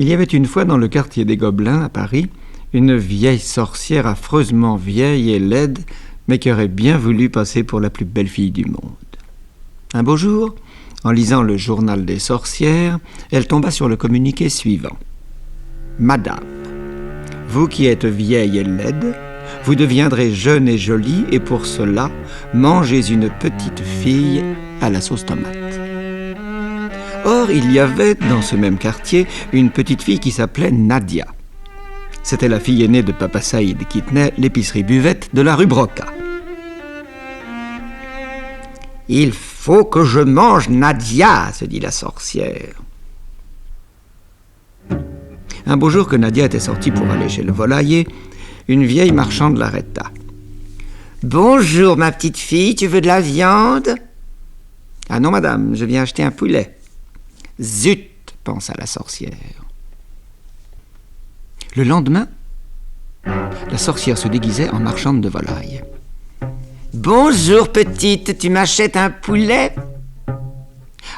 Il y avait une fois dans le quartier des Gobelins, à Paris, une vieille sorcière affreusement vieille et laide, mais qui aurait bien voulu passer pour la plus belle fille du monde. Un beau jour, en lisant le journal des sorcières, elle tomba sur le communiqué suivant. « Madame, vous qui êtes vieille et laide, vous deviendrez jeune et jolie, et pour cela, mangez une petite fille à la sauce tomate. » Or, il y avait, dans ce même quartier, une petite fille qui s'appelait Nadia. C'était la fille aînée de Papa Saïd, qui tenait l'épicerie buvette de la rue Broca. « Il faut que je mange Nadia, se dit la sorcière. Un beau jour que Nadia était sortie pour aller chez le volailler, une vieille marchande l'arrêta. « Bonjour, ma petite fille, tu veux de la viande ?»« Ah non, madame, je viens acheter un poulet. »« Zut !» pensa la sorcière. Le lendemain, la sorcière se déguisait en marchande de volailles. « Bonjour, petite, tu m'achètes un poulet ?»«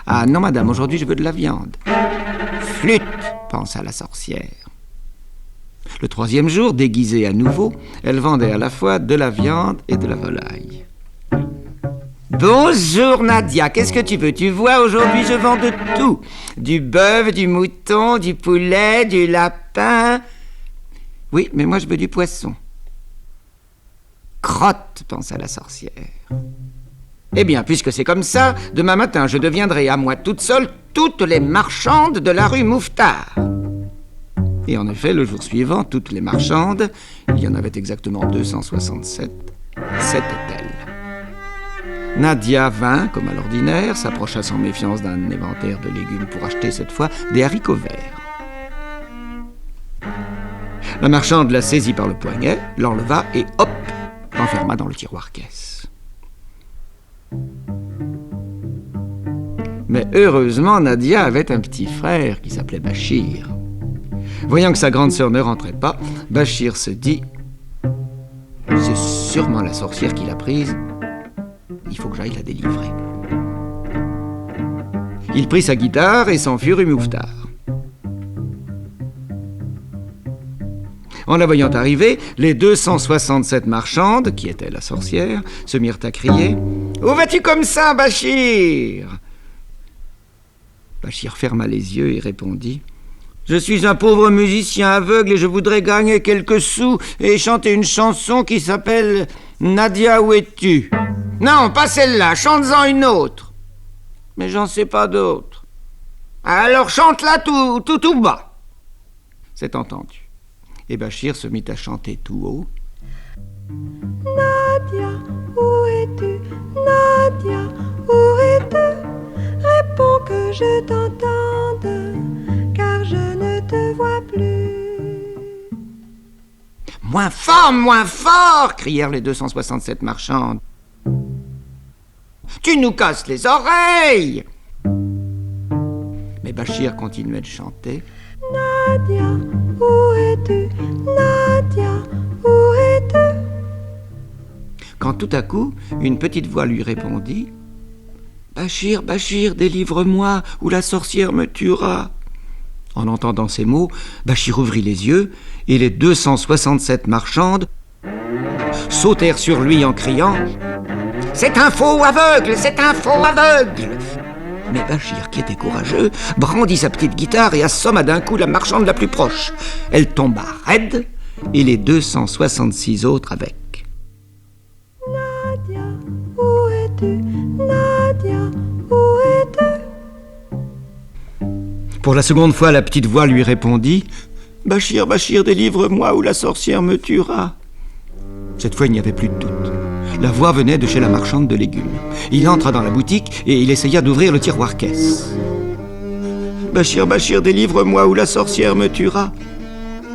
Ah non, madame, aujourd'hui je veux de la viande. »« Flûte !» pensa la sorcière. Le troisième jour, déguisée à nouveau, elle vendait à la fois de la viande et de la volaille. « Bonjour Nadia, qu'est-ce que tu veux? Tu vois, aujourd'hui je vends de tout. Du bœuf, du mouton, du poulet, du lapin. Oui, mais moi je veux du poisson. »« Crotte !» pensa la sorcière. « Eh bien, puisque c'est comme ça, demain matin je deviendrai à moi toute seule toutes les marchandes de la rue Mouffetard. » Et en effet, le jour suivant, toutes les marchandes, il y en avait exactement 267, c'était elle. Nadia vint, comme à l'ordinaire, s'approcha sans méfiance d'un inventaire de légumes pour acheter cette fois des haricots verts. La marchande la saisit par le poignet, l'enleva et hop, l'enferma dans le tiroir-caisse. Mais heureusement, Nadia avait un petit frère qui s'appelait Bachir. Voyant que sa grande sœur ne rentrait pas, Bachir se dit « C'est sûrement la sorcière qui l'a prise. Il faut que j'aille la délivrer. » Il prit sa guitare et s'enfuit rue Mouffetard. En la voyant arriver, les 267 marchandes, qui étaient la sorcière, se mirent à crier « Où vas-tu comme ça, Bachir ?» Bachir ferma les yeux et répondit « Je suis un pauvre musicien aveugle et je voudrais gagner quelques sous et chanter une chanson qui s'appelle « Nadia, où es-tu » ? »« Non, pas celle-là, chante-en une autre. »« Mais j'en sais pas d'autre. »« Alors chante-la tout bas. » C'est entendu. Et Bachir se mit à chanter tout haut. « Nadia, où es-tu? Nadia, où es-tu? Réponds que je t'entende, car je ne te vois plus. »« Moins fort !» crièrent les 267 marchandes. « Tu nous casses les oreilles !» Mais Bachir continuait de chanter. « Nadia, où es-tu? Nadia, où es-tu ?» Quand tout à coup, une petite voix lui répondit. « Bachir, Bachir, délivre-moi, ou la sorcière me tuera. » En entendant ces mots, Bachir ouvrit les yeux, et les 267 marchandes sautèrent sur lui en criant « C'est un faux aveugle, c'est un faux aveugle !» Mais Bachir, qui était courageux, brandit sa petite guitare et assomma d'un coup la marchande la plus proche. Elle tomba raide, et les 266 autres avec. « Nadia, où es-tu? Nadia, où es-tu ?» Pour la seconde fois, la petite voix lui répondit « Bachir, Bachir, délivre-moi ou la sorcière me tuera. » Cette fois, il n'y avait plus de doute. La voix venait de chez la marchande de légumes. Il entra dans la boutique et il essaya d'ouvrir le tiroir-caisse. « Bachir, Bachir, délivre-moi ou la sorcière me tuera. »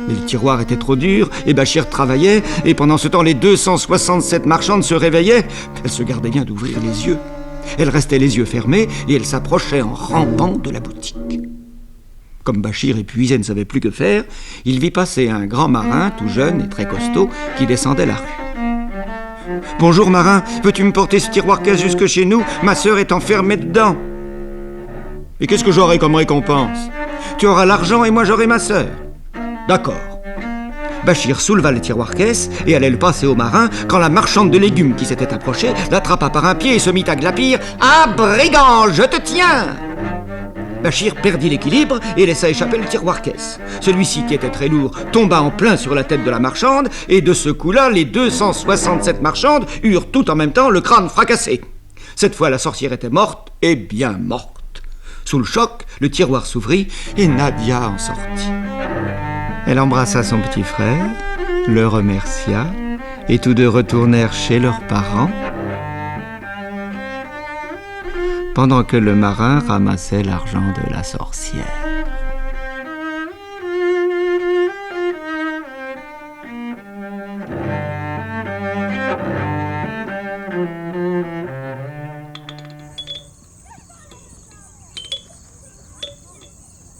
Mais le tiroir était trop dur et Bachir travaillait, et pendant ce temps, les 267 marchandes se réveillaient. Elles se gardaient bien d'ouvrir les yeux. Elles restaient les yeux fermés et elles s'approchaient en rampant de la boutique. Comme Bachir, épuisé, ne savait plus que faire, il vit passer un grand marin, tout jeune et très costaud, qui descendait la rue. « Bonjour marin, peux-tu me porter ce tiroir-caisse jusque chez nous? Ma sœur est enfermée dedans. »« Et qu'est-ce que j'aurai comme récompense ? Tu auras l'argent et moi j'aurai ma sœur. » D'accord. Bachir souleva le tiroir-caisse et allait le passer au marin quand la marchande de légumes qui s'était approchée l'attrapa par un pied et se mit à glapir. « Ah, brigand, je te tiens !» Bachir perdit l'équilibre et laissa échapper le tiroir-caisse. Celui-ci, qui était très lourd, tomba en plein sur la tête de la marchande et de ce coup-là, les 267 marchandes eurent tout en même temps le crâne fracassé. Cette fois, la sorcière était morte et bien morte. Sous le choc, le tiroir s'ouvrit et Nadia en sortit. Elle embrassa son petit frère, le remercia et tous deux retournèrent chez leurs parents pendant que le marin ramassait l'argent de la sorcière.